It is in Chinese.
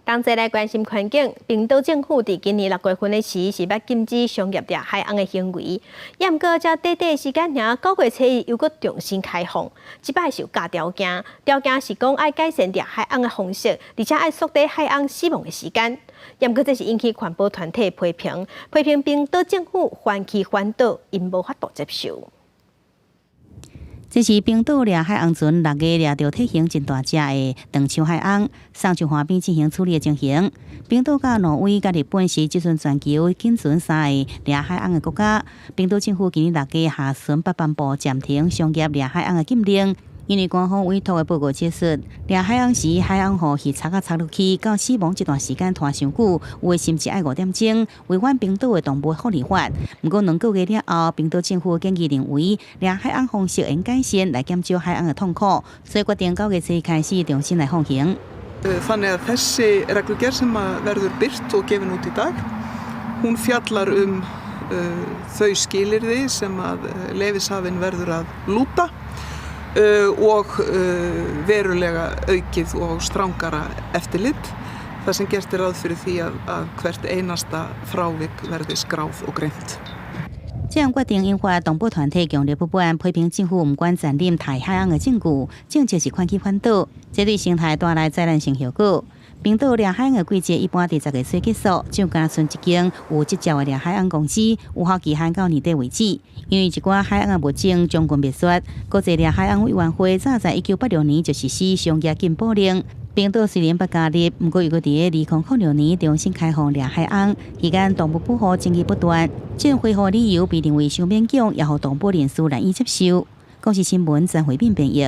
同齐来关心环境，冰岛政府伫今年6月份的时是要禁止商业掠海翁的行为，不过才短短时间尔，9月初又搁重新开放。即摆是有加条件，条件是讲爱改善掠海翁的方式，而且爱缩短海翁死亡的时间。不过这是引起环保团体批评，冰岛政府反其反倒，因无法度接受。这是冰岛掠海翁船6月掠到体型真大只的长枪海翁，送上海边进行处理的情形。冰岛甲挪威甲日本是即阵全球仅存3个掠海翁的国家。冰岛政府今年6月下旬颁布暂停商业掠海翁的禁令。因为官方委托的报告指出，掠海翁时海翁河是插落去，到死亡这段时间拖伤久，有的甚至爱5点钟，违反冰岛的动物福利法。不过2个月了后，冰岛政府建议认为掠海翁方式应改善来减少海翁的痛苦，所以决定9月初开始重新来放行。Þannig að þessi reglugerð sem verður birt og gefin út í dag, hún fjallar þau skilyrði sem leyfishafinn verður að lúta. Og verulega aukið og strangara eftirlit þar sem gert ráð fyrir því að hvert einasta frávik verði skráð og greint. 这样决定引发动保团体强烈不满，批评政府唔管残忍杀海翁的证据，正就是反其反倒，这对生态带来灾难性效果。冰岛掠海翁的季节一般伫10月初结束，只有仅剩一间有执照的掠海翁公司，有效期限到年底为止。因为一寡海翁的物种将近灭绝，国际掠海翁委员会早在1986年就实施商业禁捕令。冰岛虽然不加入，不过又搁伫2006年重新开放掠海翁，期间动物保护争议不断，这种恢复理由被认为伤勉强，也互动保人士难以接受。公视新闻张惠敏编译。